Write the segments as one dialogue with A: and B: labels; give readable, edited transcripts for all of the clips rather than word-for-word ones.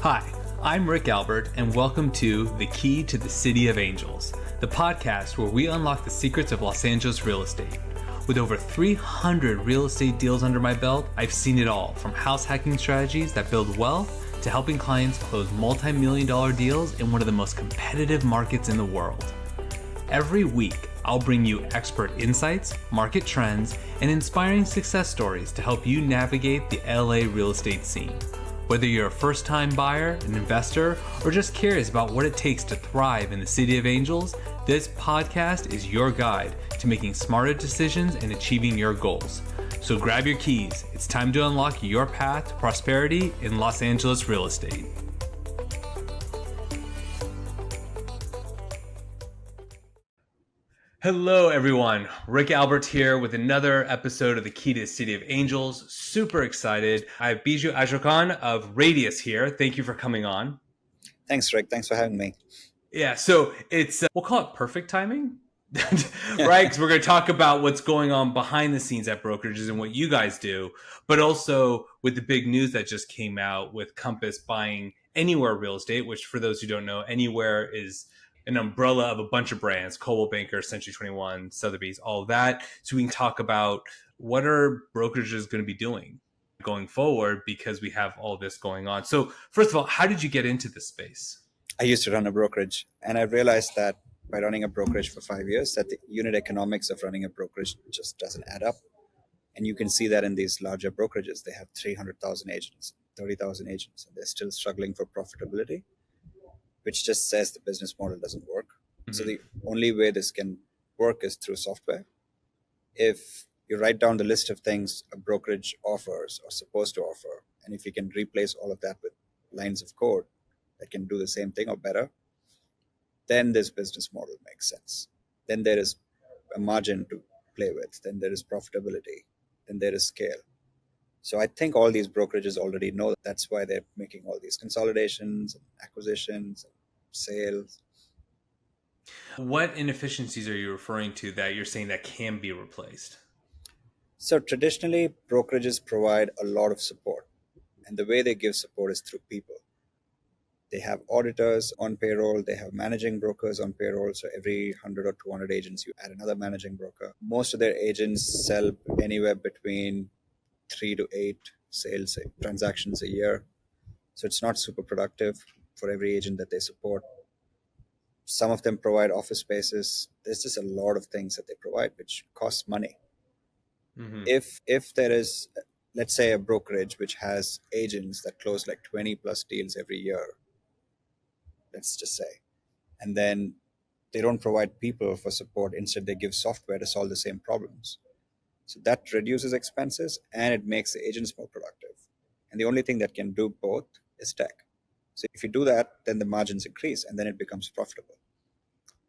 A: Hi, I'm Rick Albert, and welcome to The Key to the City of Angels, the podcast where we unlock the secrets of Los Angeles real estate. With over 300 real estate deals under my belt, I've seen it all, from house hacking strategies that build wealth to helping clients close multi-million-dollar deals in one of the most competitive markets in the world. Every week, I'll bring you expert insights, market trends, and inspiring success stories to help you navigate the LA real estate scene. Whether you're a first-time buyer, an investor, or just curious about what it takes to thrive in the City of Angels, this podcast is your guide to making smarter decisions and achieving your goals. So grab your keys. It's time to unlock your path to prosperity in Los Angeles real estate. Hello, everyone. Rick Albert here with another episode of The Key to the City of Angels. Super excited. I have Biju Ashokan of Radius here. Thank you for coming on.
B: Thanks, Rick. Thanks for having me.
A: Yeah, so it's, we'll call it perfect timing, right? Because we're going to talk about what's going on behind the scenes at Brokerages and what you guys do, but also with the big news that just came out with Compass buying Anywhere Real Estate, which for those who don't know, Anywhere is an umbrella of a bunch of brands, Coldwell Banker, Century 21, Sotheby's, all of that. So we can talk about what are Brokerages going to be doing going forward because we have all this going on. So first of all, how did you get into this space?
B: I used to run a brokerage, and I realized that by running a brokerage for 5 years, that the unit economics of running a brokerage just doesn't add up. And you can see that in these larger brokerages. They have 300,000 agents, 30,000 agents, and they're still struggling for profitability, which just says the business model doesn't work. Mm-hmm. So the only way this can work is through software. If you write down the list of things a brokerage offers or supposed to offer, and if you can replace all of that with lines of code that can do the same thing or better, then this business model makes sense. Then there is a margin to play with. Then there is profitability. Then there is scale. So I think all these brokerages already know that. That's why they're making all these consolidations, and acquisitions, and sales.
A: What inefficiencies are you referring to that you're saying that can be replaced?
B: So traditionally, brokerages provide a lot of support. And the way they give support is through people. They have auditors on payroll. They have managing brokers on payroll. So every 100 or 200 agents, you add another managing broker. Most of their agents sell anywhere between 3 to 8 sales transactions a year. So it's not super productive for every agent that they support. Some of them provide office spaces. There's just a lot of things that they provide, which costs money. Mm-hmm. If there is, let's say, a brokerage which has agents that close like 20 plus deals every year, let's just say, and then they don't provide people for support. Instead, they give software to solve the same problems. So that reduces expenses and it makes the agents more productive. And the only thing that can do both is tech. So if you do that, then the margins increase and then it becomes profitable.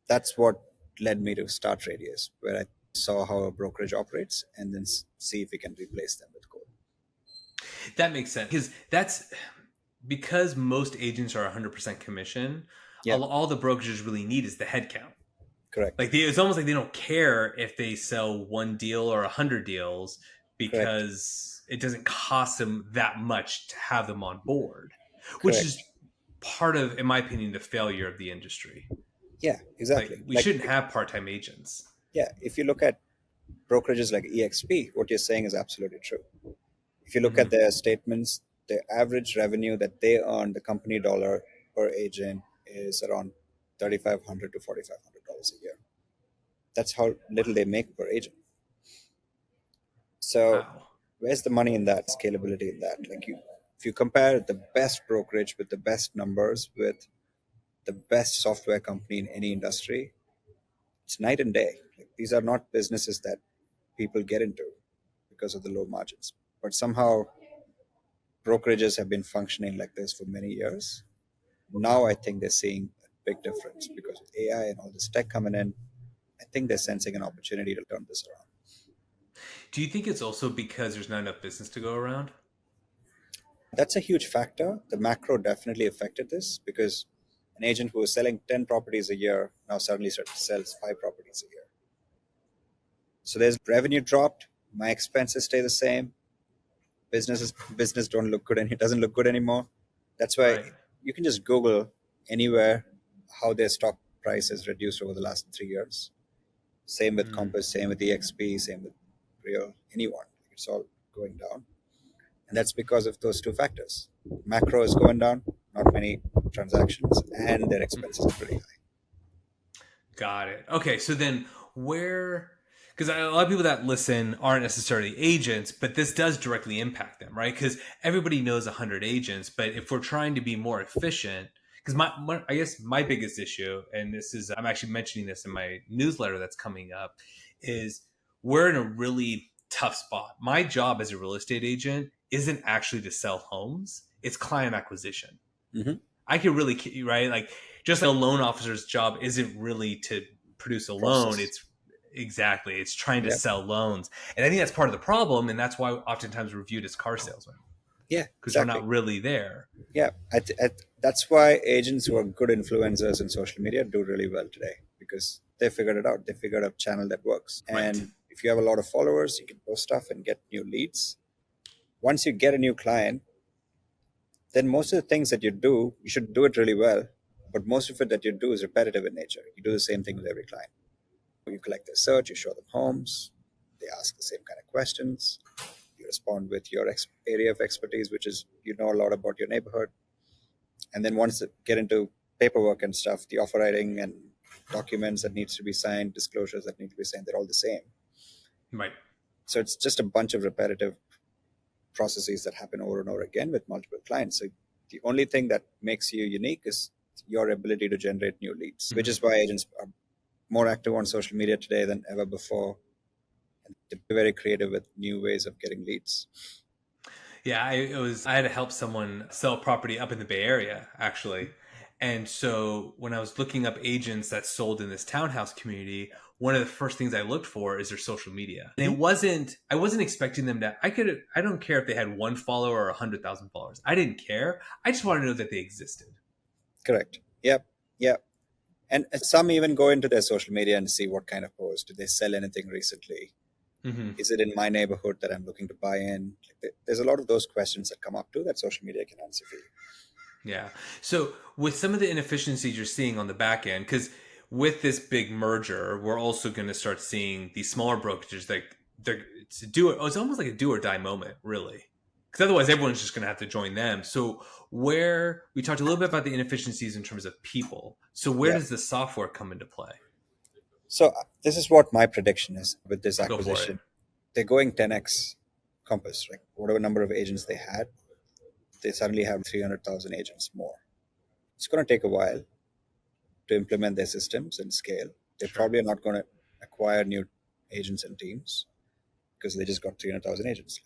B: That's what led me to start Radius, where I saw how a brokerage operates and then see if we can replace them with code.
A: That makes sense. Because most agents are 100% commission, yeah. All the brokerages really need is the headcount.
B: Correct.
A: Like it's almost like they don't care if they sell one deal or 100 deals because Correct. It doesn't cost them that much to have them on board, Correct. Which is part of, in my opinion, the failure of the industry.
B: Yeah, exactly.
A: Like, we shouldn't have part-time agents.
B: Yeah, if you look at brokerages like EXP, what you're saying is absolutely true. If you look at their statements, the average revenue that they earn, the company dollar per agent, is around $3,500 to $4,500 a year. That's how little they make per agent. So wow. Where's the money in that, scalability in that? Like if you compare the best brokerage with the best numbers with the best software company in any industry, it's night and day. Like, these are not businesses that people get into because of the low margins. But somehow brokerages have been functioning like this for many years. Now I think they're seeing a big difference because of AI and all this tech coming in. I think they're sensing an opportunity to turn this around.
A: Do you think it's also because there's not enough business to go around?
B: That's a huge factor. The macro definitely affected this because an agent who was selling 10 properties a year now suddenly sells 5 properties a year. So there's revenue dropped. My expenses stay the same. Business don't look good and it doesn't look good anymore. That's why You can just Google anywhere how their stock price has reduced over the last 3 years. Same with Compass, same with EXP, same with Real, anyone. It's all going down. And that's because of those two factors. Macro is going down, not many transactions, and their expenses are pretty high.
A: Got it. Okay, so then where, because a lot of people that listen aren't necessarily agents, but this does directly impact them, right? Because everybody knows 100 agents, but if we're trying to be more efficient, because I guess my biggest issue, and this is, I'm actually mentioning this in my newsletter that's coming up, is we're in a really tough spot. My job as a real estate agent isn't actually to sell homes, it's client acquisition.
B: Mm-hmm.
A: I could really, right? Like, just like a loan officer's job isn't really to produce a loan. It's exactly, it's trying to sell loans. And I think that's part of the problem. And that's why oftentimes we're viewed as car salesmen.
B: Yeah,
A: because
B: exactly.
A: we're not really there.
B: Yeah, that's why agents who are good influencers in social media do really well today, because they figured it out. They figured out a channel that works.
A: Right.
B: And if you have a lot of followers, you can post stuff and get new leads. Once you get a new client, then most of the things that you do, you should do it really well. But most of it that you do is repetitive in nature. You do the same thing with every client. You collect their search, you show them homes, they ask the same kind of questions. You respond with your area of expertise, which is you know a lot about your neighborhood. And then once they get into paperwork and stuff, the offer writing and documents that needs to be signed, disclosures that need to be signed, they're all the same.
A: Right.
B: So it's just a bunch of repetitive processes that happen over and over again with multiple clients. So the only thing that makes you unique is your ability to generate new leads, which is why agents are more active on social media today than ever before. And they're very creative with new ways of getting leads.
A: Yeah, I had to help someone sell property up in the Bay Area, actually. And so when I was looking up agents that sold in this townhouse community, one of the first things I looked for is their social media. And I wasn't expecting them to, I don't care if they had one follower or 100,000 followers. I didn't care. I just wanted to know that they existed.
B: Correct. Yep. And some even go into their social media and see what kind of post. Did they sell anything recently? Mm-hmm. Is it in my neighborhood that I'm looking to buy in? There's a lot of those questions that come up too that social media can answer for you.
A: Yeah. So with some of the inefficiencies you're seeing on the back end, because with this big merger, we're also going to start seeing these smaller brokerages it's almost like a do or die moment, really. Because otherwise everyone's just going to have to join them. So where we talked a little bit about the inefficiencies in terms of people. So where does the software come into play?
B: So this is what my prediction is with this acquisition. They're going 10x Compass, like whatever number of agents they had, they suddenly have 300,000 agents more. It's going to take a while to implement their systems and scale. They're probably not going to acquire new agents and teams because they just got 300,000 agents.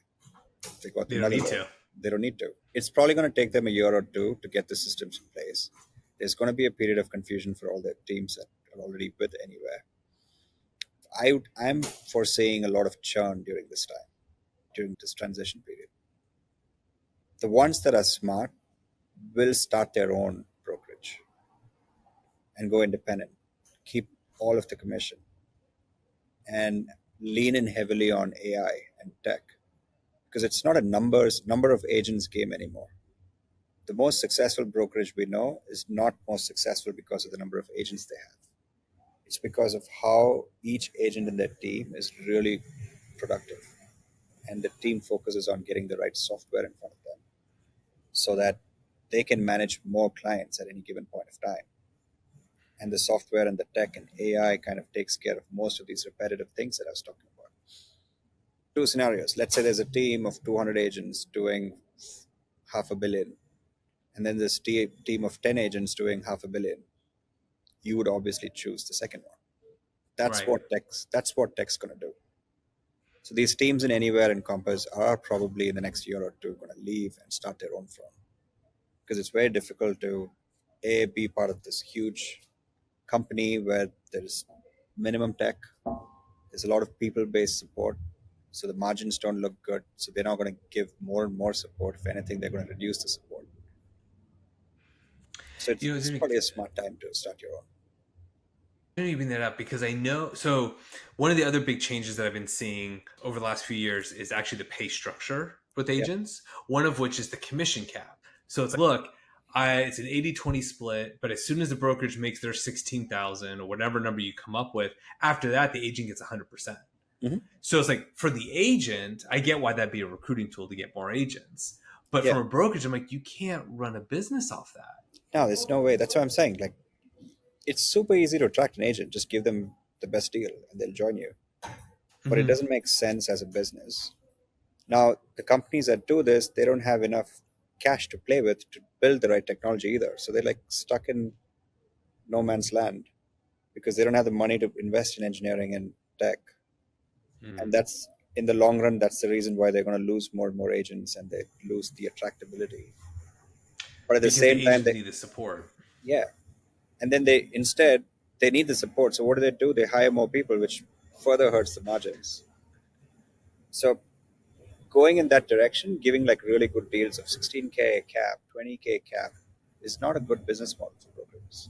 B: They don't need to. They don't need to. It's probably going to take them a year or two to get the systems in place. There's going to be a period of confusion for all the teams that are already with Anywhere. I'm foreseeing a lot of churn during this time, during this transition period. The ones that are smart will start their own brokerage and go independent, keep all of the commission, and lean in heavily on AI and tech, because it's not a number of agents game anymore. The most successful brokerage we know is not most successful because of the number of agents they have. It's because of how each agent in their team is really productive, and the team focuses on getting the right software in front of them so that they can manage more clients at any given point of time. And the software and the tech and AI kind of takes care of most of these repetitive things that I was talking about. Two scenarios. Let's say there's a team of 200 agents doing $500 million, and then this team of 10 agents doing $500 million. You would obviously choose the second one. That's what tech's going to do. So these teams in Anywhere and Compass are probably in the next year or two going to leave and start their own firm, because it's very difficult to be part of this huge company where there's minimum tech. There's a lot of people-based support, so the margins don't look good. So they're not going to give more and more support. If anything, they're going to reduce the support. So it's probably a smart time to start your own.
A: I didn't even bring that up because I know. So one of the other big changes that I've been seeing over the last few years is actually the pay structure with agents. One of which is the commission cap. So it's like, look, It's an 80-20 split, but as soon as the brokerage makes their 16,000 or whatever number you come up with, after that, the agent gets 100%.
B: Mm-hmm.
A: So it's like for the agent, I get why that'd be a recruiting tool to get more agents. But
B: Yeah.
A: from a brokerage, I'm like, you can't run a business off that.
B: No, there's no way. That's what I'm saying. Like, it's super easy to attract an agent. Just give them the best deal and they'll join you. But it
A: Mm-hmm.
B: doesn't make sense as a business. Now, the companies that do this, they don't have enough cash to play with to build the right technology either. So they're like stuck in no man's land because they don't have the money to invest in engineering and tech. And
A: Mm-hmm.
B: that's in the long run, that's the reason why they're going to lose more and more agents and they lose the attractability. But at the
A: Because the
B: same time,
A: agents
B: they,
A: need the support.
B: yeah. And then they instead, they need the support. So what do? They hire more people, which further hurts the margins. So going in that direction, giving like really good deals of 16K cap, 20K cap is not a good business model for brokers.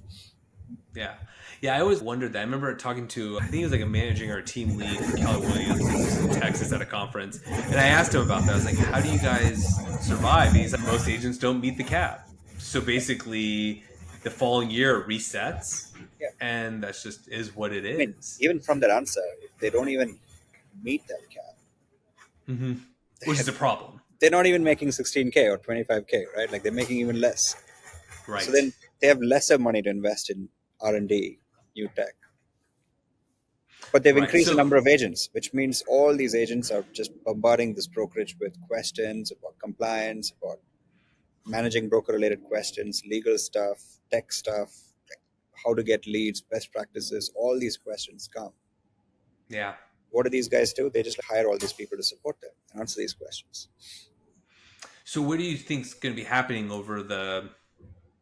A: Yeah. Yeah, I always wondered that. I remember talking to, I think he was like a managing or a team lead for Keller Williams. He was just in Texas at a conference. And I asked him about that. I was like, how do you guys survive? And he's like, most agents don't meet the cap. So basically, the following year it resets.
B: Yeah.
A: And that's just is what it
B: I mean,
A: is.
B: even from that answer, if they don't even meet that cap,
A: Mm-hmm. Which is a problem.
B: they're not even making 16K or 25K, right? Like they're making even less. So
A: Right.
B: then they have lesser money to invest in R&D, new tech. But they've
A: Right.
B: increased the
A: So,
B: number of agents, which means all these agents are just bombarding this brokerage with questions about compliance, about managing broker related questions, legal stuff, tech stuff, like how to get leads, best practices, all these questions come.
A: yeah.
B: What do these guys do? They just hire all these people to support them and answer these questions.
A: So, what do you think is going to be happening over the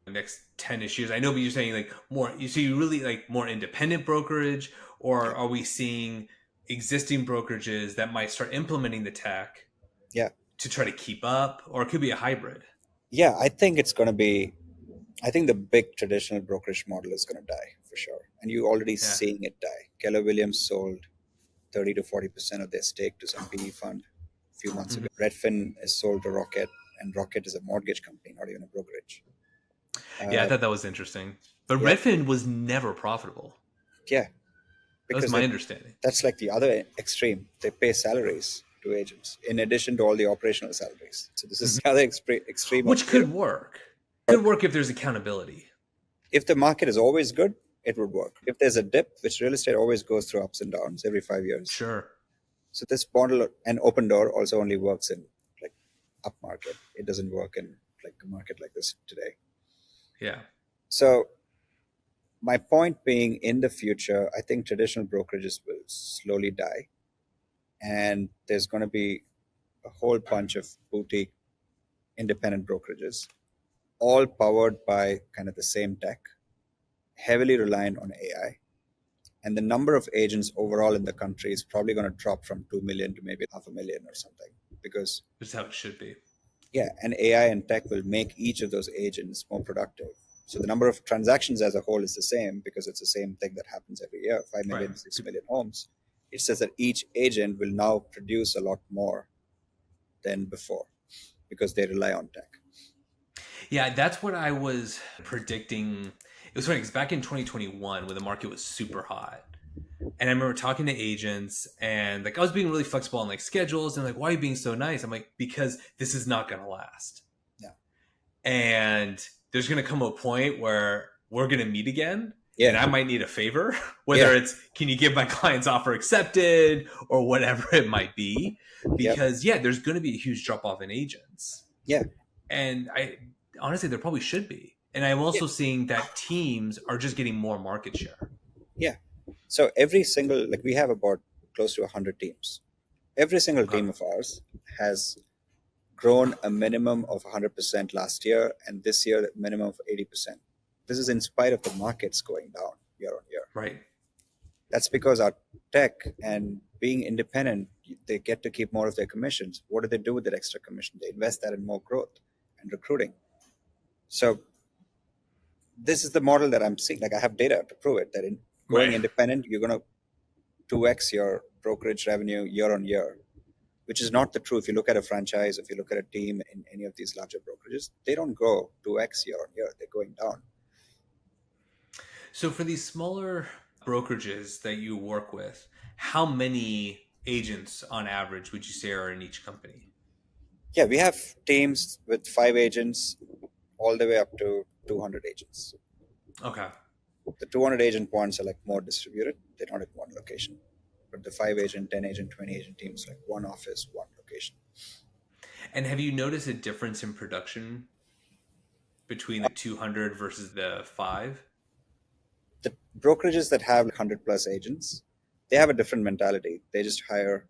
A: next 10ish years? I know, but you're saying like more, you see really like more independent brokerage, or are we seeing existing brokerages that might start implementing the tech
B: Yeah.
A: to try to keep up, or it could be a hybrid?
B: Yeah, I think it's going to be, I think the big traditional brokerage model is going to die for sure. And you're already
A: Yeah.
B: seeing it die. Keller Williams sold 30 to 40% of their stake to some PE fund a few months
A: Mm-hmm.
B: ago. Redfin is sold to Rocket, and Rocket is a mortgage company, not even a brokerage.
A: Yeah, I
B: Uh,
A: thought that was interesting. But
B: yeah,
A: Redfin was never profitable.
B: yeah,
A: That was
B: because
A: my understanding.
B: that's like the other extreme. They pay salaries to agents in addition to all the operational salaries. So this is
A: Mm-hmm.
B: the other extreme of
A: Which could work. Could work if there's accountability.
B: if the market is always good, it would work. If there's a dip, which real estate always goes through ups and downs every 5 years.
A: Sure.
B: So this model and open door also only works in like up market. It doesn't work in like a market like this today.
A: Yeah.
B: So my point being, in the future, I think traditional brokerages will slowly die, and there's going to be a whole bunch of boutique independent brokerages, all powered by kind of the same tech, heavily reliant on AI. And the number of agents overall in the country is probably going to drop from 2 million to maybe 500,000 or something. Because,
A: This is how it should be.
B: yeah, and AI and tech will make each of those agents more productive. So the number of transactions as a whole is the same because it's the same thing that happens every year, 5 million,
A: Right.
B: 6 million homes. It says that each agent will now produce a lot more than before because they rely on tech.
A: Yeah, that's what I was predicting. It was funny because back in 2021, when the market was super hot, and I remember talking to agents, and like I was being really flexible on like schedules, and like, why are you being so nice? I'm like, because this is not going to last.
B: Yeah.
A: And there's going to come a point where we're going to meet again,
B: Yeah.
A: and I might need a favor, whether
B: Yeah.
A: it's can you give my client's offer accepted or whatever it might be,
B: Yep.
A: because yeah, there's going to be a huge drop off in agents.
B: Yeah.
A: And I honestly, there probably should be. And I'm also seeing that teams are just getting more market share.
B: Yeah. So every single, like we have about close to 100 teams. Every single
A: Okay.
B: team of ours has grown a minimum of 100% last year, and this year, a minimum of 80%. This is in spite of the markets going down year on year.
A: Right.
B: That's because our tech and being independent, they get to keep more of their commissions. What do they do with that extra commission? They invest that in more growth and recruiting. So this is the model that I'm seeing. Like I have data to prove it that in going
A: Right.
B: independent, you're going to 2x your brokerage revenue year on year. which is not the truth. If you look at a franchise, if you look at a team in any of these larger brokerages, they don't grow 2x year on year. They're going down.
A: So for these smaller brokerages that you work with, how many agents on average would you say are in each company?
B: Yeah, we have teams with 5 agents all the way up to 200 agents.
A: Okay.
B: The 200 agent ones are like more distributed. They're not in one location. But the 5 agent, 10 agent, 20 agent teams, like one office, one location.
A: And have you noticed a difference in production between the 200 versus the 5?
B: The brokerages that have 100 plus agents, they have a different mentality. They just hire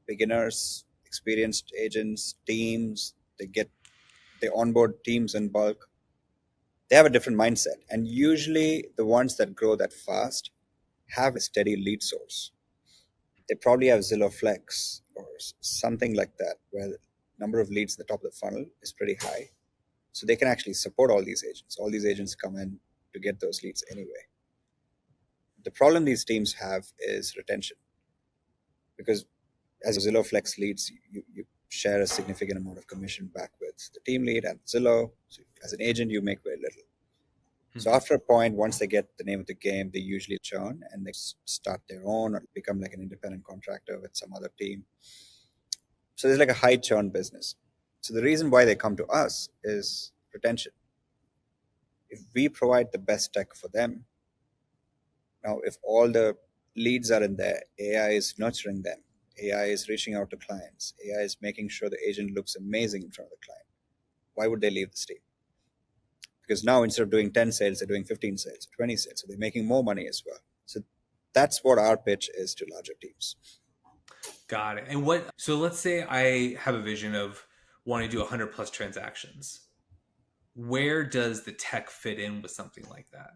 B: beginners, experienced agents, teams. They onboard teams in bulk. They have a different mindset. And usually the ones that grow that fast have a steady lead source. They probably have Zillow Flex or something like that, where the number of leads at the top of the funnel is pretty high. So they can actually support all these agents. All these agents come in to get those leads anyway. The problem these teams have is retention, because as Zillow Flex leads, you share a significant amount of commission back with the team lead and Zillow. So as an agent, you make very little. So after a point, once they get the name of the game, they usually churn and they start their own or become like an independent contractor with some other team. So there's like a high churn business. So the reason why they come to us is retention. If we provide the best tech for them, now if all the leads are in there, AI is nurturing them, AI is reaching out to clients, AI is making sure the agent looks amazing in front of the client, why would they leave the team? Because now instead of doing 10 sales, they're doing 15 sales, 20 sales. So they're making more money as well. So that's what our pitch is to larger teams.
A: Got it. And so let's say I have a vision of wanting to do 100 plus transactions. Where does the tech fit in with something like that?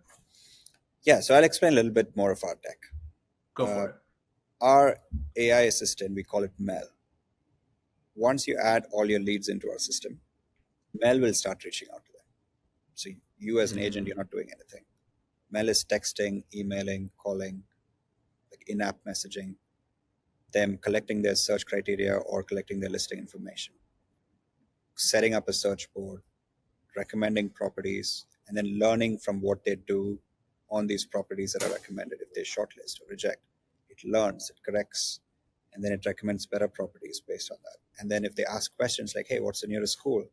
B: Yeah, so I'll explain a little bit more of our tech.
A: Go for it.
B: Our AI assistant, we call it Mel. Once you add all your leads into our system, Mel will start reaching out to them. So you as an agent, you're not doing anything. Mel is texting, emailing, calling, like in-app messaging, them collecting their search criteria or collecting their listing information, setting up a search board, recommending properties, and then learning from what they do on these properties that are recommended. If they shortlist or reject, it learns, it corrects, and then it recommends better properties based on that. And then if they ask questions like, hey, what's the nearest school?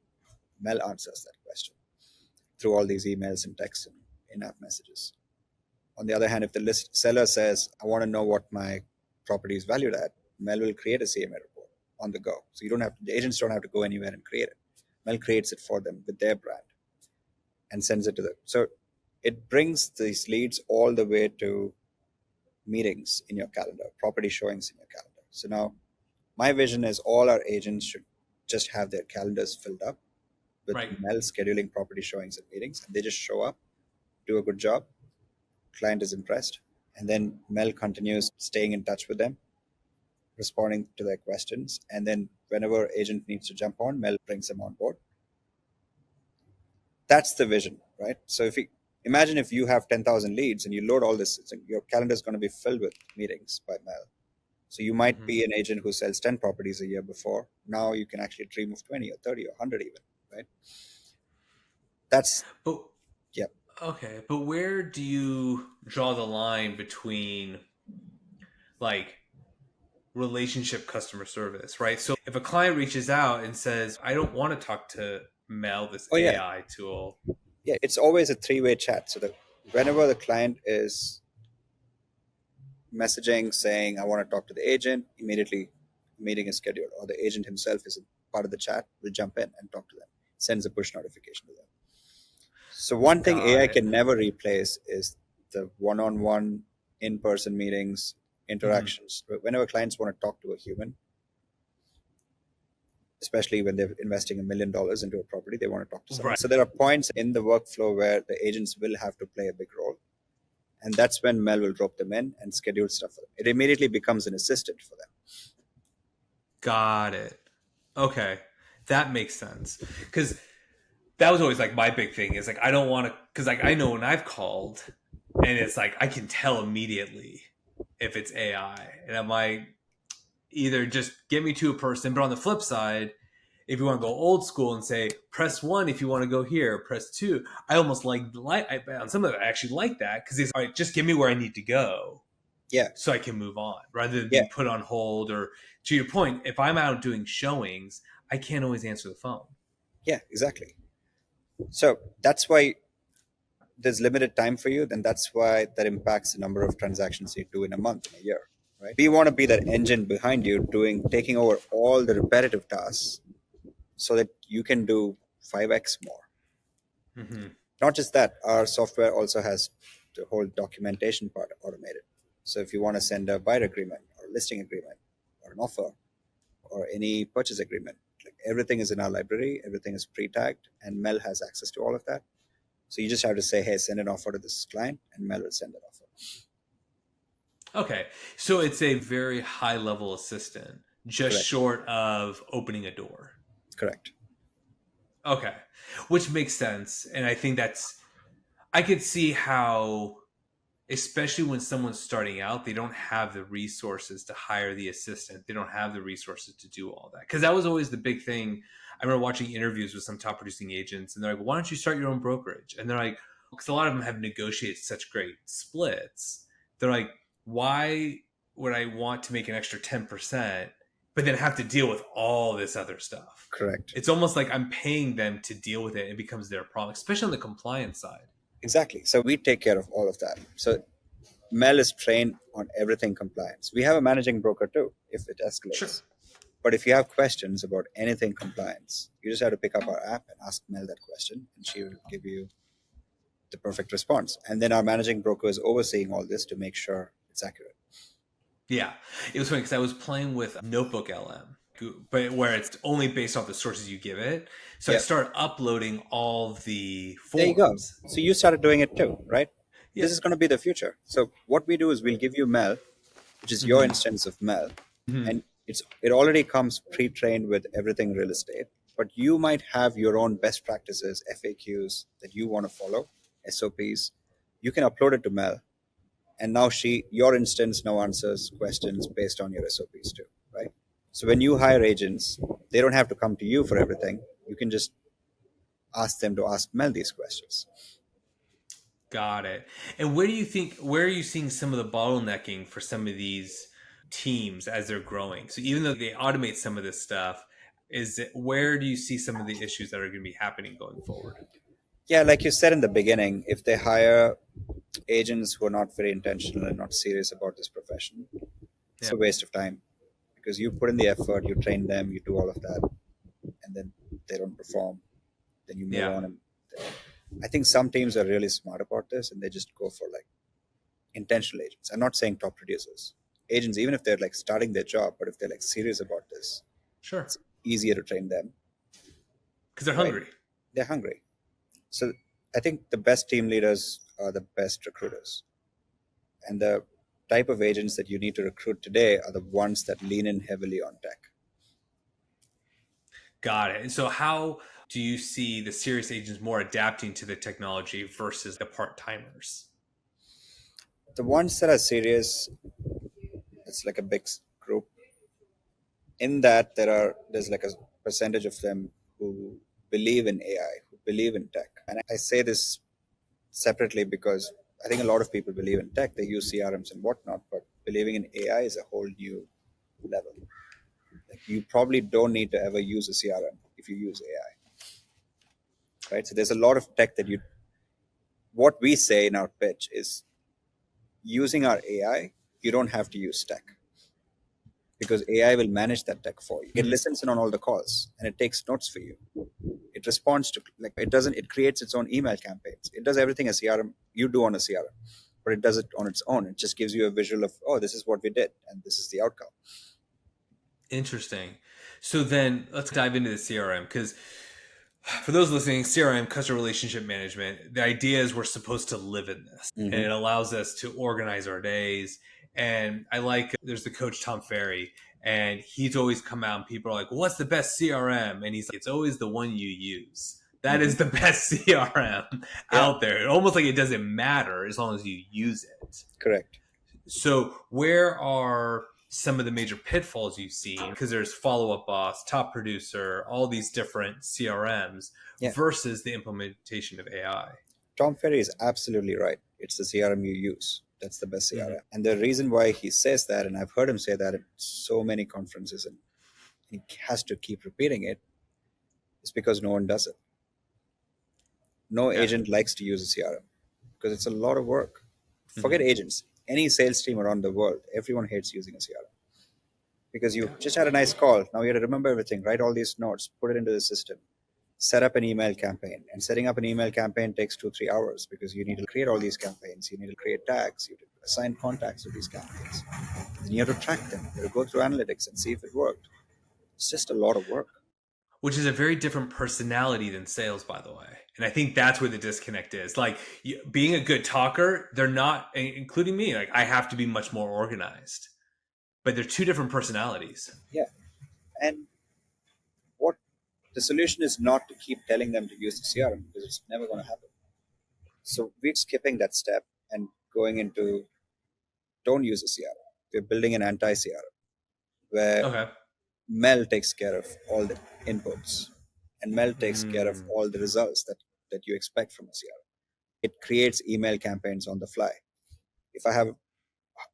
B: Mel answers that question through all these emails and texts and in-app messages. On the other hand, if the seller says, I want to know what my property is valued at, Mel will create a CMA report on the go. So the agents don't have to go anywhere and create it. Mel creates it for them with their brand and sends it to them. So it brings these leads all the way to meetings in your calendar, property showings in your calendar. So now my vision is all our agents should just have their calendars filled up with Mel scheduling property showings and meetings, and they just show up, do a good job, client is impressed, and then Mel continues staying in touch with them, responding to their questions, and then whenever agent needs to jump on, Mel brings them on board. That's the vision, right? So imagine if you have 10,000 leads and you load all this, your calendar is going to be filled with meetings by Mel. So you might be an agent who sells 10 properties a year before. Now you can actually dream of 20 or 30 or 100 even, right? Yeah.
A: Okay, but where do you draw the line between like relationship customer service, right? So if a client reaches out and says, I don't want to talk to Mel, this AI tool.
B: Yeah, it's always a three-way chat. So whenever the client is messaging saying, I want to talk to the agent, immediately meeting is scheduled, or the agent himself is a part of the chat, will jump in and talk to them, sends a push notification to them. So one thing AI can never replace is the one-on-one in-person meetings, interactions. Whenever clients want to talk to a human, especially when they're investing $1 million into a property, they want to talk to someone. Right. So there are points in the workflow where the agents will have to play a big role. And that's when Mel will drop them in and schedule stuff for them. It immediately becomes an assistant for them.
A: Got it. Okay. That makes sense. Because that was always like my big thing is like, I don't want to, because like I know when I've called and it's like, I can tell immediately if it's AI. And I'm like, either just get me to a person, but on the flip side, if you want to go old school and say press 1 if you want to go here, press 2, I almost like on some of it I actually like that, because it's all right, just get me where I need to go,
B: Yeah,
A: so I can move on rather than
B: yeah,
A: being put on hold. Or to your point, if I'm out doing showings, I can't always answer the phone.
B: yeah, exactly. So that's why there's limited time for you. Then that's why that impacts the number of transactions you do in a month, in a year, right? We want to be that engine behind you, taking over all the repetitive tasks, so that you can do 5x more.
A: Mm-hmm.
B: Not just that, our software also has the whole documentation part automated. So if you want to send a buyer agreement or listing agreement or an offer or any purchase agreement, like everything is in our library, everything is pre-tagged, and Mel has access to all of that. So you just have to say, hey, send an offer to this client, and Mel will send an offer.
A: Okay, so it's a very high level assistant, just
B: Correct.
A: short of opening a door.
B: Correct.
A: Okay, which makes sense, and I think I could see how, especially when someone's starting out, they don't have the resources to hire the assistant. They don't have the resources to do all that, because that was always the big thing. I remember watching interviews with some top producing agents, and they're like, why don't you start your own brokerage? And they're like, because a lot of them have negotiated such great splits. They're like, why would I want to make an extra 10%, but then have to deal with all this other stuff?
B: Correct.
A: It's almost like I'm paying them to deal with it, and it becomes their problem, especially on the compliance side.
B: Exactly. So we take care of all of that. So Mel is trained on everything compliance. We have a managing broker too, if it escalates.
A: Sure.
B: But if you have questions about anything compliance, you just have to pick up our app and ask Mel that question, and she will give you the perfect response. And then our managing broker is overseeing all this to make sure it's accurate.
A: Yeah, it was funny because I was playing with Notebook LM, but where it's only based off the sources you give it. So I started uploading all the forms.
B: There you go. So you started doing it too, right?
A: Yeah.
B: This is going to be the future. So what we do is we'll give you Mel, which is your instance of Mel, and it already comes pre-trained with everything real estate. But you might have your own best practices, FAQs that you want to follow, SOPs. You can upload it to Mel, and now your instance now answers questions based on your SOPs too, right? So when you hire agents, they don't have to come to you for everything. You can just ask them to ask Mel these questions.
A: Got it. And where are you seeing some of the bottlenecking for some of these teams as they're growing? So even though they automate some of this stuff, where do you see some of the issues that are going to be happening going forward?
B: Yeah, like you said in the beginning, if they hire agents who are not very intentional and not serious about this profession, it's a waste of time, because you put in the effort, you train them, you do all of that, and then they don't perform, then you move on. And I think some teams are really smart about this, and they just go for like intentional agents. I'm not saying top producers, agents, even if they're like starting their job, but if they're like serious about this,
A: sure,
B: it's easier to train them
A: because they're hungry.
B: They're hungry. So I think the best team leaders are the best recruiters, and the type of agents that you need to recruit today are the ones that lean in heavily on tech.
A: Got it. And so how do you see the serious agents more adapting to the technology versus the part-timers?
B: The ones that are serious, it's like a big group. In that, there's like a percentage of them who believe in AI, who believe in tech. And I say this separately because I think a lot of people believe in tech. They use CRMs and whatnot, but believing in AI is a whole new level. Like, you probably don't need to ever use a CRM if you use AI, right? So there's a lot of tech what we say in our pitch is, using our AI, you don't have to use tech, because AI will manage that tech for you. It listens in on all the calls and it takes notes for you. It responds to, like, it creates its own email campaigns. It does everything a CRM you do on a CRM, but it does it on its own. It just gives you a visual of, oh, this is what we did and this is the outcome.
A: Interesting. So then let's dive into the CRM, because for those listening, CRM, customer relationship management, the idea is we're supposed to live in this, and it allows us to organize our days. And there's the coach Tom Ferry, and he's always come out and people are like, what's the best CRM? And he's like, it's always the one you use. That is the best CRM out there. Almost like it doesn't matter as long as you use it.
B: Correct.
A: So where are some of the major pitfalls you've seen, because there's Follow Up Boss, Top Producer, all these different CRMs
B: Yeah,
A: versus the implementation of AI.
B: Tom Ferry is absolutely right. It's the CRM you use. That's the best
A: Mm-hmm.
B: CRM. And the reason why he says that, and I've heard him say that at so many conferences, and he has to keep repeating it, is because no one does it. No
A: Yeah.
B: agent likes to use a CRM because it's a lot of work. Forget
A: Mm-hmm.
B: agents. Any sales team around the world, everyone hates using a CRM because you
A: Yeah.
B: just had a nice call. Now you have to remember everything, write all these notes, put it into the system, set up an email campaign. And setting up an email campaign takes 2-3 hours because you need to create all these campaigns. You need to create tags. You need to assign contacts to these campaigns. Then you have to track them. You have to go through analytics and see if it worked. It's just a lot of work.
A: Which is a very different personality than sales, by the way. And I think that's where the disconnect is. Like, being a good talker, they're not, including me, like, I have to be much more organized. But they're two different personalities.
B: Yeah. And what the solution is not to keep telling them to use the CRM because it's never going to happen. So we're skipping that step and going into don't use a CRM. We're building an anti-CRM where
A: Okay.
B: Mel takes care of all the inputs and Mel takes care of
A: Mm.
B: all the results that you expect from a CRM. It creates email campaigns on the fly. If I have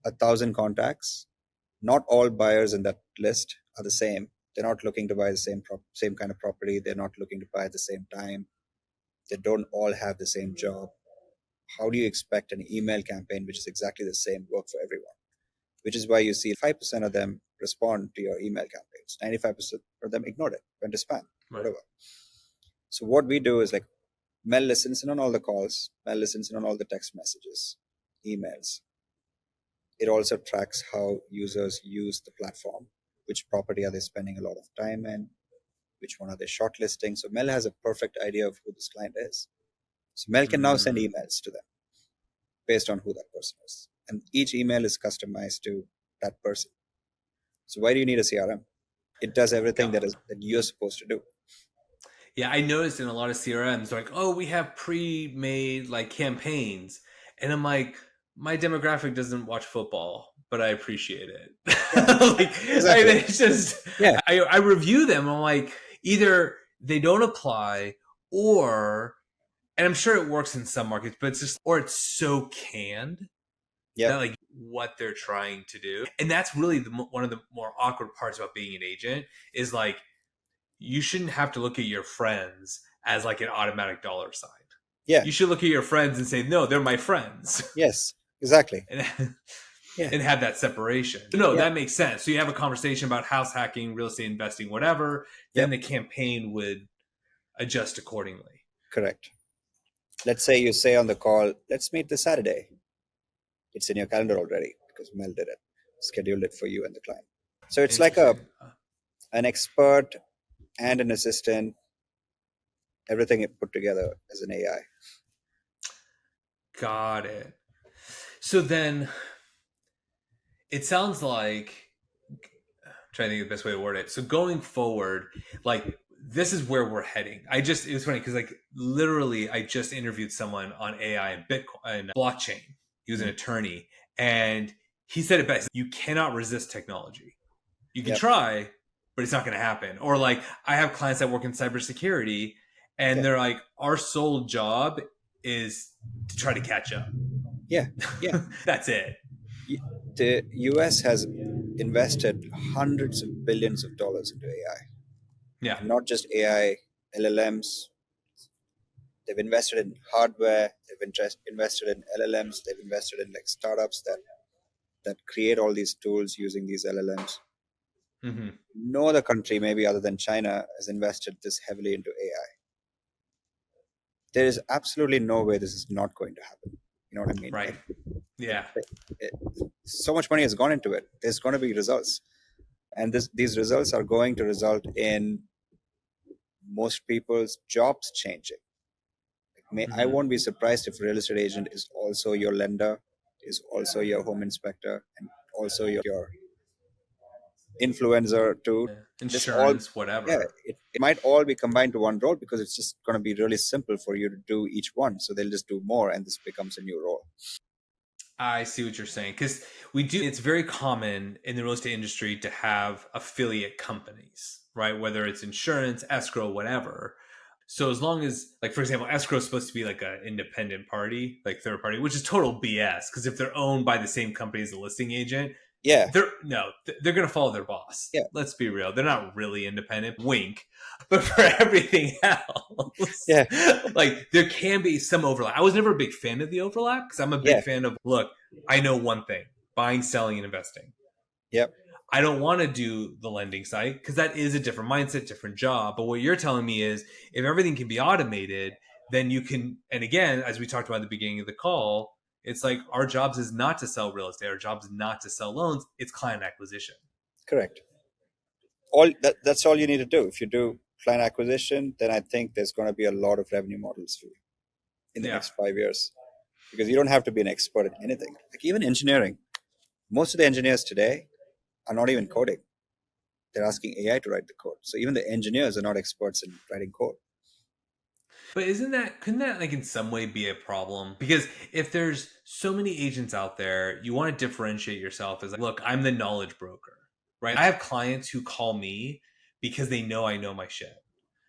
B: 1,000 contacts, not all buyers in that list are the same. They're not looking to buy the same kind of property. They're not looking to buy at the same time. They don't all have the same job. How do you expect an email campaign, which is exactly the same, work for everyone? Which is why you see 5% of them respond to your email campaigns. 95% of them ignored it, went to spam,
A: Right.
B: whatever. So what we do is like Mel listens in on all the calls, Mel listens in on all the text messages, emails. It also tracks how users use the platform, which property are they spending a lot of time in, which one are they shortlisting. So Mel has a perfect idea of who this client is. So Mel can now send
A: Mm.
B: emails to them based on who that person is. And each email is customized to that person. So why do you need a CRM? It does everything
A: God.
B: that you're supposed to do.
A: Yeah, I noticed in a lot of CRMs, they're like, oh, we have pre-made like campaigns. And I'm like, my demographic doesn't watch football, but I appreciate it.
B: Yeah,
A: Like,
B: exactly.
A: it's just,
B: Yeah,
A: I review them. I'm like, either they don't apply or, and I'm sure it works in some markets, but it's just, or it's so canned
B: yep,
A: that like what they're trying to do. And that's really one of the more awkward parts about being an agent is like, you shouldn't have to look at your friends as like an automatic dollar sign.
B: yeah,
A: You should look at your friends and say, no, they're my friends.
B: yes, exactly.
A: and,
B: Yeah,
A: and have that separation. No,
B: yeah,
A: that makes sense. So you have a conversation about house hacking, real estate investing, whatever, then
B: yep,
A: the campaign would adjust accordingly.
B: correct. Let's say you say on the call, let's meet this Saturday. It's in your calendar already because Mel did it, scheduled it for you and the client. So it's like
A: Interesting.
B: an expert and an assistant, everything put together as an AI.
A: Got it. So then it sounds like, I'm trying to think of the best way to word it. So going forward, like this is where we're heading. It was funny because like literally I just interviewed someone on AI and Bitcoin and blockchain. He was an attorney and he said it best. You cannot resist technology. You can
B: Yep.
A: try, but it's not going to happen. Or like I have clients that work in cybersecurity and
B: Yeah.
A: they're like, our sole job is to try to catch up.
B: Yeah. Yeah.
A: That's it.
B: The US has invested hundreds of billions of dollars into AI,
A: Yeah.
B: and not just AI, LLMs. They've invested in hardware. They've invested in LLMs. They've invested in like startups that create all these tools using these LLMs.
A: Mm-hmm.
B: No other country, maybe other than China, has invested this heavily into AI. There is absolutely no way this is not going to happen. You know what I mean?
A: Right. Yeah.
B: It, so much money has gone into it. There's going to be results, and these results are going to result in most people's jobs changing. I
A: Mm-hmm.
B: won't be surprised if real estate agent is also your lender, is also your home inspector, and also your influencer too. This all,
A: Insurance,
B: yeah,
A: whatever.
B: it might all be combined to one role because it's just going to be really simple for you to do each one. So they'll just do more, and this becomes a new role.
A: I see what you're saying. Because it's very common in the real estate industry to have affiliate companies, right? Whether it's insurance, escrow, whatever. So as long as, like, for example, escrow is supposed to be like an independent party, like third party, which is total BS. Because if they're owned by the same company as the listing agent,
B: Yeah,
A: they're going to follow their boss.
B: yeah,
A: Let's be real. They're not really independent. Wink. But for everything else,
B: yeah,
A: like there can be some overlap. I was never a big fan of the overlap because I'm a big
B: yeah,
A: fan of, look, I know one thing: buying, selling, and investing.
B: yep,
A: I don't want to do the lending side because that is a different mindset, different job. But what you're telling me is if everything can be automated, then you can, and again, as we talked about at the beginning of the call, it's like our jobs is not to sell real estate. Our jobs is not to sell loans. It's client acquisition.
B: correct. That's all you need to do. If you do client acquisition, then I think there's going to be a lot of revenue models for you in the
A: Yeah.
B: next 5 years, because you don't have to be an expert in anything. Like even engineering, most of the engineers today are not even coding. They're asking AI to write the code. So even the engineers are not experts in writing code.
A: But couldn't that like in some way be a problem? Because if there's so many agents out there, you want to differentiate yourself as like, look, I'm the knowledge broker, right? I have clients who call me because they know I know my shit.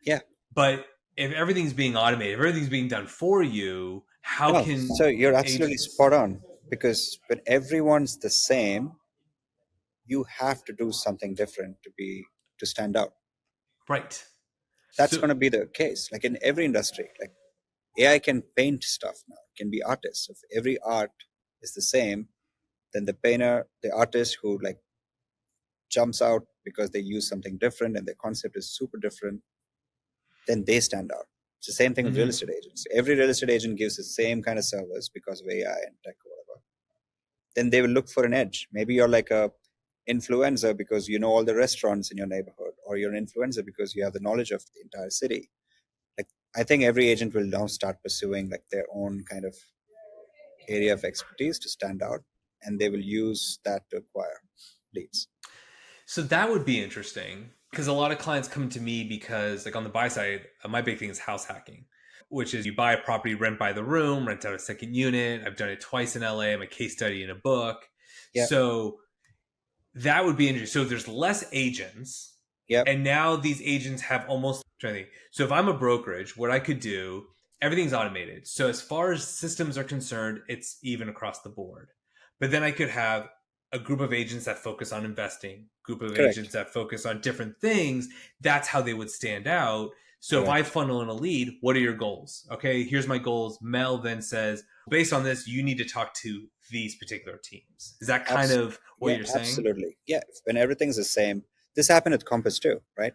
B: Yeah.
A: But if everything's being automated, if everything's being done for you, how
B: No,
A: can
B: so you're absolutely
A: agents...
B: spot on, because when everyone's the same, you have to do something different to stand out.
A: Right.
B: That's
A: So
B: going to be the case. Like in every industry, like AI can paint stuff now, can be artists. If every art is the same, then the artist who like jumps out because they use something different and their concept is super different, then they stand out. It's the same thing with real estate agents. Every real estate agent gives the same kind of service because of AI and tech or whatever. Then they will look for an edge. Maybe you're like a influencer because you know all the restaurants in your neighborhood, or you're an influencer because you have the knowledge of the entire city. Like I think every agent will now start pursuing like their own kind of area of expertise to stand out, and they will use that to acquire leads.
A: So that would be interesting because a lot of clients come to me because, like on the buy side, my big thing is house hacking, which is you buy a property, rent by the room, rent out a second unit. I've done it twice in LA. I'm a case study in a book.
B: Yeah.
A: So that would be interesting. So there's less agents.
B: Yep.
A: And now these agents have almost... So if I'm a brokerage, what I could do, everything's automated. So as far as systems are concerned, it's even across the board. But then I could have a group of agents that focus on investing, group of
B: Correct.
A: agents that focus on different things. That's how they would stand out. So
B: Correct.
A: if I funnel in a lead, what are your goals? Okay, here's my goals. Mel then says, based on this, you need to talk to these particular teams. Is that kind of what you're saying?
B: Absolutely. Yeah. When everything's the same, this happened at Compass too, right?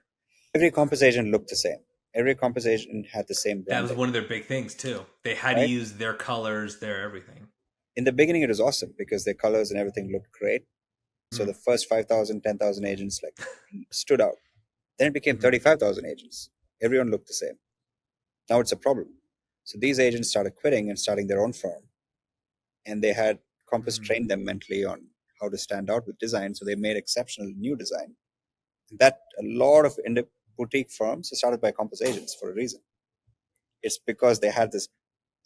B: Every Compass agent looked the same. Every Compass agent had the same branding.
A: That was one of their big things too. They had to use their colors, their everything.
B: In the beginning, it was awesome because their colors and everything looked great. So the first 5,000, 10,000 agents like stood out. Then it became 35,000 agents. Everyone looked the same. Now it's a problem. So these agents started quitting and starting their own firm. And they had Compass train them mentally on how to stand out with design. So they made exceptional new design. That a lot of boutique firms are started by Compass agents for a reason. It's because they had this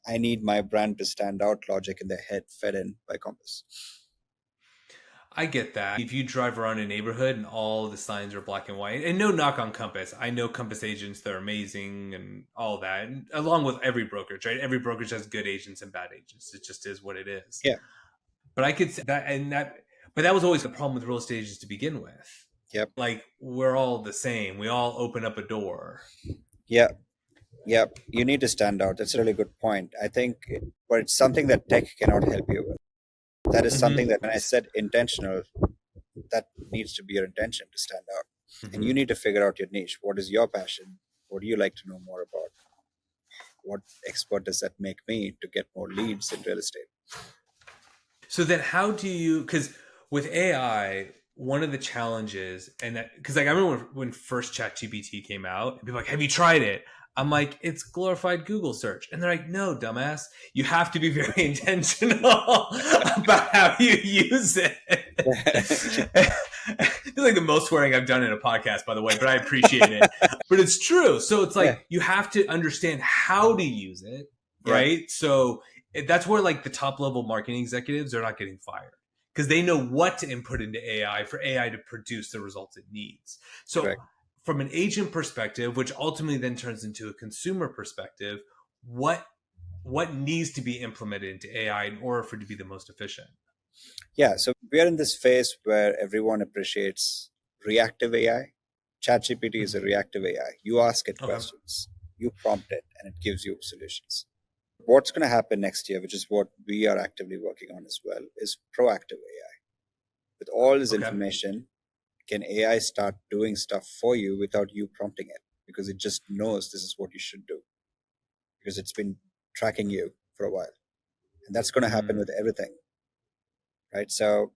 B: I need my brand to stand out logic in their head fed in by Compass.
A: I get that. If you drive around a neighborhood and all the signs are black and white, and no knock on Compass. I know Compass agents, they're amazing and all that. And along with every brokerage, right? Every brokerage has good agents and bad agents. It just is what it is.
B: Yeah.
A: But I could say but that was always the problem with real estate agents to begin with.
B: Yep.
A: Like we're all the same. We all open up a door.
B: Yeah. Yeah, you need to stand out. That's a really good point. I think, but it's something that tech cannot help you with. That is something that when I said intentional, that needs to be your intention to stand out. And you need to figure out your niche. What is your passion? What do you like to know more about? What expert does that make me to get more leads in real estate?
A: So then how do you, because with AI, one of the challenges, and that, because like I remember when first ChatGPT came out, and people were like, have you tried it? I'm like, it's glorified Google search. And they're like, no, dumbass. You have to be very intentional about how you use it. It's like the most swearing I've done in a podcast, by the way, but I appreciate it. But it's true. So it's like, you have to understand how to use it, right? So that's where like the top level marketing executives are not getting fired because they know what to input into AI for AI to produce the results it needs. So
B: Correct.
A: from an agent perspective, which ultimately then turns into a consumer perspective, what needs to be implemented into AI in order for it to be the most efficient?
B: Yeah, so we are in this phase where everyone appreciates reactive AI. ChatGPT is a reactive AI. You ask it
A: Okay.
B: questions, you prompt it, and it gives you solutions. What's going to happen next year, which is what we are actively working on as well, is proactive AI. With all this
A: Okay.
B: information, can AI start doing stuff for you without you prompting it? Because it just knows this is what you should do, because it's been tracking you for a while. And that's going to happen with everything, right? So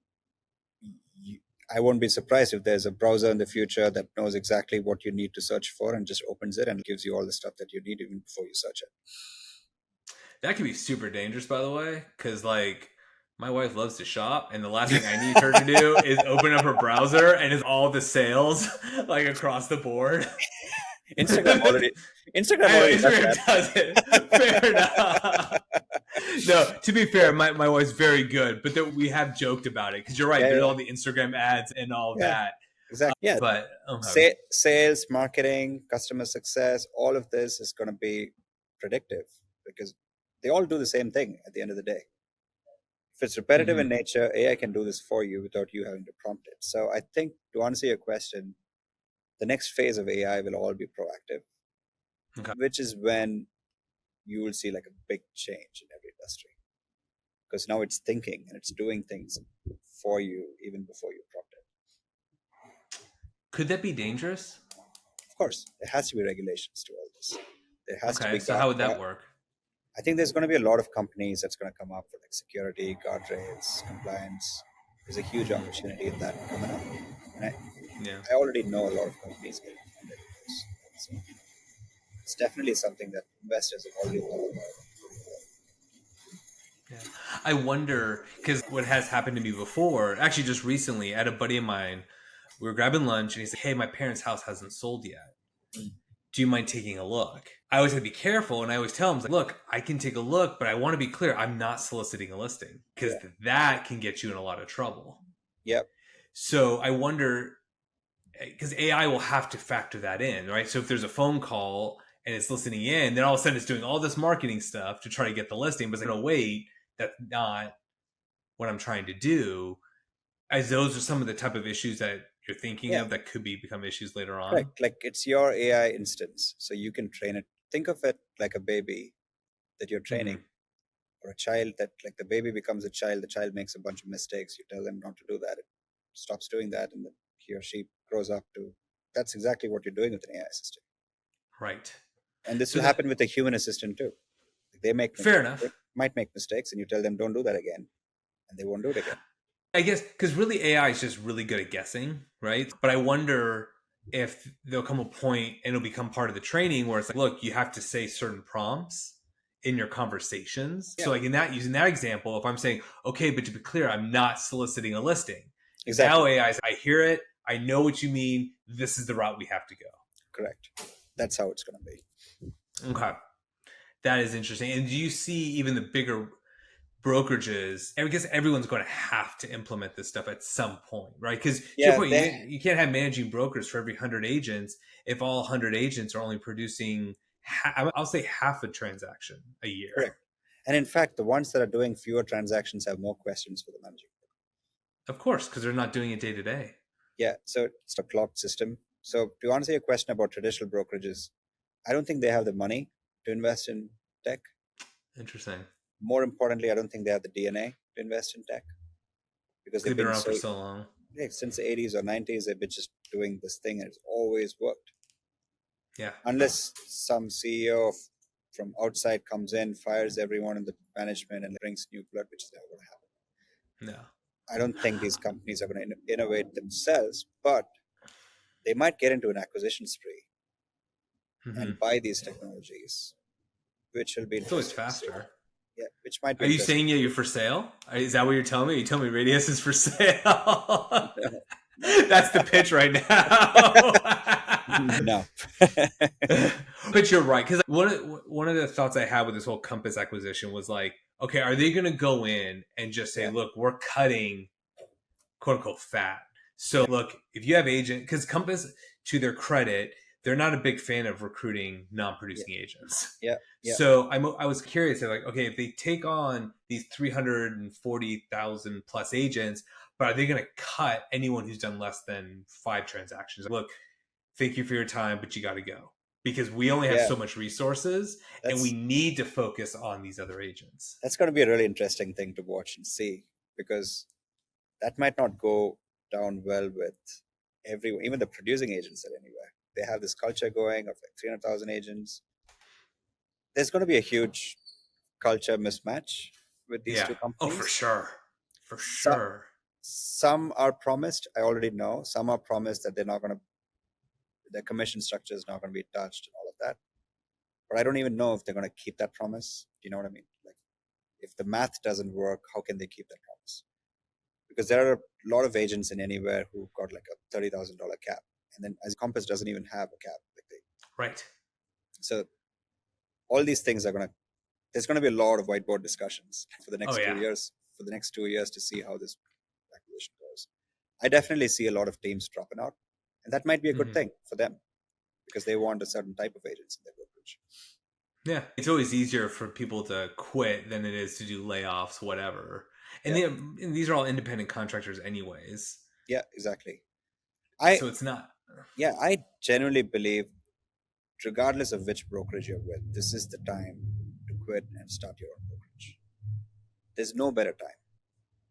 B: you, I won't be surprised if there's a browser in the future that knows exactly what you need to search for and just opens it and gives you all the stuff that you need even before you search it.
A: That can be super dangerous, by the way, because like my wife loves to shop, and the last thing I need her to do is open up her browser and is all the sales like across the board.
B: Instagram already Instagram
A: I know
B: already does
A: Instagram does it. Fair enough. No, to be fair, my wife's very good, but we have joked about it because you're right.
B: yeah,
A: There's
B: yeah,
A: all the Instagram ads and all
B: yeah,
A: that.
B: exactly. Yeah,
A: But okay.
B: sales, marketing, customer success, all of this is going to be predictive because they all do the same thing at the end of the day. If it's repetitive in nature, AI can do this for you without you having to prompt it. So I think to answer your question, the next phase of AI will all be proactive,
A: Okay.
B: which is when you will see like a big change in every industry because now it's thinking and it's doing things for you even before you prompt it.
A: Could that be dangerous?
B: Of course, there has to be regulations to all this. There has to
A: Okay,
B: be
A: so how would that work?
B: I think there's going to be a lot of companies that's going to come up for like security, guardrails, compliance. There's a huge opportunity in that coming up. And
A: Yeah.
B: I already know a lot of companies getting funded for this. So it's definitely something that investors have already thought about.
A: Yeah. I wonder because what has happened to me before, actually just recently, I had a buddy of mine. We were grabbing lunch, and he's like, "Hey, my parents' house hasn't sold yet.
B: Mm.
A: Do you mind taking a look?" I always have to be careful, and I always tell him, like, "Look, I can take a look, but I want to be clear. I'm not soliciting a listing because
B: Yeah.
A: that can get you in a lot of trouble."
B: Yep.
A: So I wonder because AI will have to factor that in, right? So if there's a phone call and it's listening in, then all of a sudden it's doing all this marketing stuff to try to get the listing, but it's like, no, wait, that's not what I'm trying to do. As those are some of the type of issues that you're thinking
B: Yeah.
A: of that could become issues later on.
B: Correct. Like it's your AI instance. So you can train it. Think of it like a baby that you're training or a child that like the baby becomes a child. The child makes a bunch of mistakes. You tell them not to do that. It stops doing that. And then he or she grows up to, that's exactly what you're doing with an AI system.
A: Right.
B: And this
A: So
B: will happen with a human assistant too. They
A: fair
B: they
A: enough.
B: might make mistakes and you tell them don't do that again and they won't do it again.
A: I guess because really AI is just really good at guessing, right? But I wonder if there'll come a point and it'll become part of the training where it's like, look, you have to say certain prompts in your conversations.
B: Yeah.
A: So like using that example, if I'm saying, okay, but to be clear, I'm not soliciting a listing.
B: Exactly.
A: Now AI, I hear it. I know what you mean. This is the route we have to go.
B: Correct. That's how it's going to be.
A: Okay. That is interesting. And do you see even the bigger brokerages, and I guess everyone's going to have to implement this stuff at some point, right? Because to your point, you can't have managing brokers for every 100 agents if all 100 agents are only producing, I'll say half a transaction a year.
B: Correct. And in fact, the ones that are doing fewer transactions have more questions for the manager.
A: Of course, because they're not doing it day to day.
B: Yeah, so it's a clocked system. So to answer your question about traditional brokerages, I don't think they have the money to invest in tech.
A: Interesting.
B: More importantly, I don't think they have the DNA to invest in tech because
A: They've been around for so long.
B: Yeah, since the 80s or 90s, they've been just doing this thing and it's always worked.
A: Yeah.
B: Unless some CEO from outside comes in, fires everyone in the management and brings new blood, which is never going to happen.
A: No.
B: I don't think these companies are going to innovate themselves, but they might get into an acquisition spree and buy these technologies, which will be
A: it's always faster.
B: Yeah, which might be.
A: Are you saying you're for sale? Is that what you're telling me? You tell me Radius is for sale. That's the pitch right now.
B: No.
A: But you're right, because one of the thoughts I had with this whole Compass acquisition was like, okay, are they going to go in and just say,
B: Yeah,
A: look, we're cutting quote unquote fat? So
B: yeah,
A: look, if you have agent, because Compass, to their credit, they're not a big fan of recruiting
B: yeah,
A: non-producing agents.
B: yeah, yeah.
A: So I was curious, they're like, okay, if they take on these 340,000 plus agents, but are they going to cut anyone who's done less than 5 transactions? Look, thank you for your time, but you got to go because we only have
B: Yeah.
A: so much resources and we
B: That's
A: need to focus on these other agents.
B: that's going to be a really interesting thing to watch and see, because that might not go down well with everyone, even the producing agents at anywhere. They have this culture going of like 300,000 agents. There's going to be a huge culture mismatch with these
A: Yeah.
B: two
A: Oh, for
B: companies.
A: sure. For
B: Some,
A: sure.
B: some are promised, I already know, some are promised that they're not going to, their commission structure is not going to be touched and all of that. But I don't even know if they're going to keep that promise. Do you know what I mean? Like, if the math doesn't work, how can they keep that promise? Because there are a lot of agents in anywhere who got like a $30,000 cap, and then as Compass doesn't even have a cap. Like
A: Right.
B: so all these things are gonna. There's gonna be a lot of whiteboard discussions for the
A: Oh,
B: next two
A: yeah.
B: years. For the next 2 years to see how this acquisition goes. I definitely see a lot of teams dropping out, and that might be a good
A: Mm-hmm.
B: thing for them because they want a certain type of agents in their brokerage.
A: Yeah. It's always easier for people to quit than it is to do layoffs, whatever.
B: Yeah,
A: And these are all independent contractors, anyways.
B: yeah, exactly. I
A: So it's not.
B: Yeah, I genuinely believe, regardless of which brokerage you're with, this is the time to quit and start your own brokerage. There's no better time.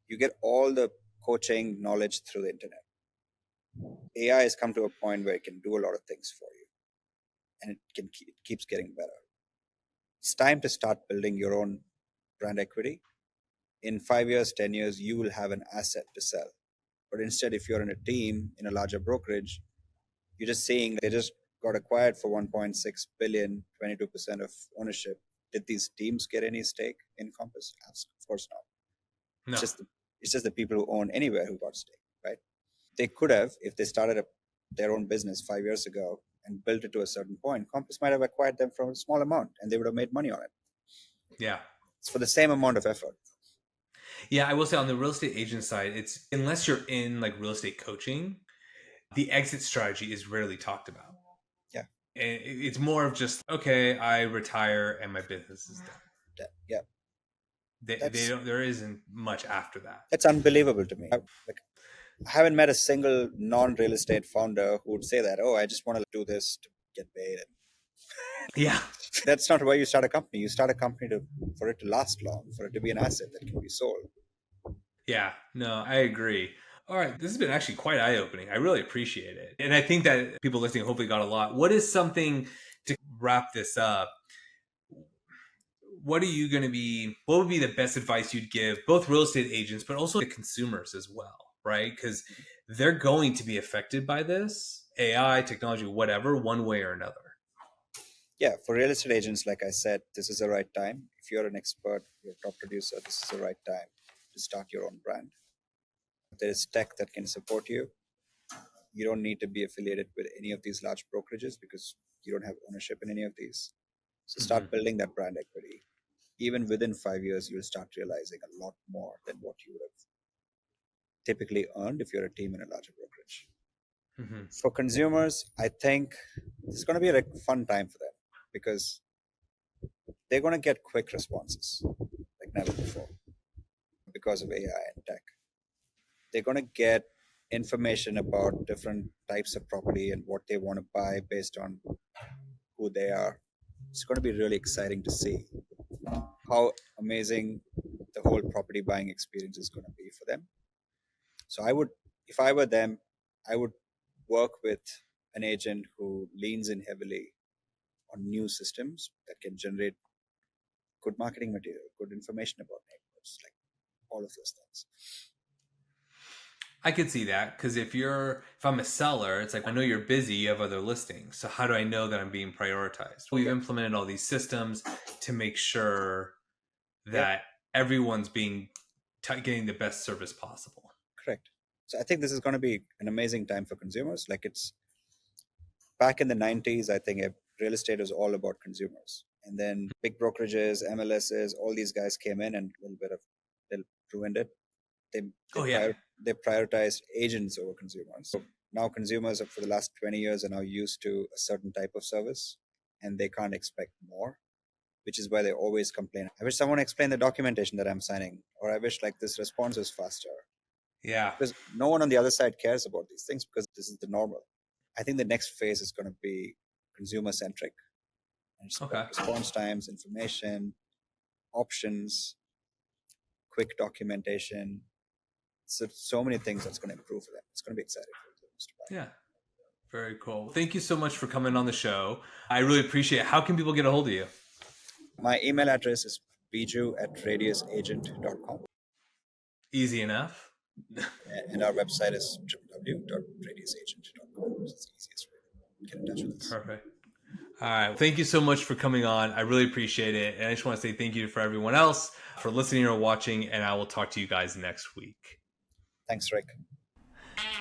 B: You get all the coaching knowledge through the internet. AI has come to a point where it can do a lot of things for you, and it keeps getting better. It's time to start building your own brand equity. In 5 years, 10 years, you will have an asset to sell. But instead, if you're in a team in a larger brokerage, you're just saying they just got acquired for 1.6 billion, 22% of ownership. Did these teams get any stake in Compass? Of course not. It's
A: No.
B: just the, it's just the people who own anywhere who got stake, right? They could have, if they started their own business 5 years ago and built it to a certain point, Compass might have acquired them for a small amount and they would have made money on it.
A: Yeah.
B: It's for the same amount of effort.
A: Yeah. I will say on the real estate agent side, it's unless you're in like real estate coaching, the exit strategy is rarely talked about.
B: Yeah,
A: And it's more of just, okay, I retire and my business is done.
B: yeah.
A: They
B: That's
A: don't, there isn't much after that.
B: that's unbelievable to me. Like, I haven't met a single non-real estate founder who would say that, oh, I just want to do this to get paid.
A: Yeah.
B: That's not why you start a company. You start a company for it to last long, for it to be an asset that can be sold.
A: Yeah. No, I agree. All right. This has been actually quite eye opening. I really appreciate it. And I think that people listening hopefully got a lot. What is something to wrap this up? What are you going to be, what would be the best advice you'd give both real estate agents, but also the consumers as well, right? Because they're going to be affected by this AI, technology, whatever, one way or another.
B: Yeah, for real estate agents, like I said, this is the right time. If you're an expert, you're a top producer, this is the right time to start your own brand. There is tech that can support you. You don't need to be affiliated with any of these large brokerages because you don't have ownership in any of these. So
A: Mm-hmm.
B: start building that brand equity. Even within 5 years, you'll start realizing a lot more than what you would have typically earned if you're a team in a larger brokerage.
A: Mm-hmm.
B: For consumers, I think this is going to be a fun time for them because they're going to get quick responses like never before because of AI and tech. They're going to get information about different types of property and what they want to buy based on who they are. It's going to be really exciting to see how amazing the whole property buying experience is going to be for them. So if I were them, I would work with an agent who leans in heavily on new systems that can generate good marketing material, good information about neighborhoods, like all of those things.
A: I could see that because if I'm a seller, it's like I know you're busy, you have other listings. So how do I know that I'm being prioritized? We've
B: Yeah,
A: implemented all these systems to make sure
B: yeah,
A: that everyone's getting the best service possible.
B: correct. So I think this is going to be an amazing time for consumers. Like it's back in the 90s, I think real estate was all about consumers. And then big brokerages, MLSs, all these guys came in and they ruined it. They prioritized agents over consumers. So now consumers for the last 20 years are now used to a certain type of service and they can't expect more, which is why they always complain. I wish someone explained the documentation that I'm signing, or I wish like this response was faster.
A: Yeah.
B: Because no one on the other side cares about these things because this is the normal. I think the next phase is going to be consumer-centric. And it's about response times, information, options, quick documentation. So many things that's going to improve for them. It's going to be exciting for them.
A: Yeah. Very cool. Thank you so much for coming on the show. I really appreciate it. How can people get a hold of you?
B: My email address is biju@radiusagent.com.
A: Easy enough.
B: And our website is www.radiusagent.com. It's the easiest way to get in touch with us.
A: Perfect. All right. Thank you so much for coming on. I really appreciate it. And I just want to say thank you for everyone else for listening or watching. And I will talk to you guys next week.
B: Thanks, Rick.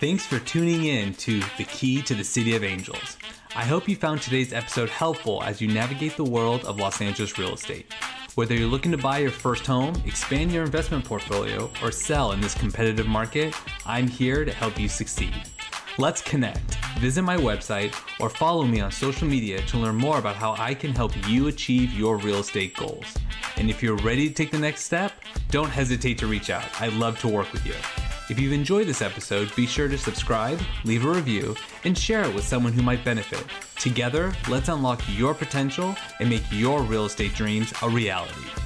A: Thanks for tuning in to The Key to the City of Angels. I hope you found today's episode helpful as you navigate the world of Los Angeles real estate. Whether you're looking to buy your first home, expand your investment portfolio, or sell in this competitive market, I'm here to help you succeed. Let's connect. Visit my website or follow me on social media to learn more about how I can help you achieve your real estate goals. And if you're ready to take the next step, don't hesitate to reach out. I'd love to work with you. If you've enjoyed this episode, be sure to subscribe, leave a review, and share it with someone who might benefit. Together, let's unlock your potential and make your real estate dreams a reality.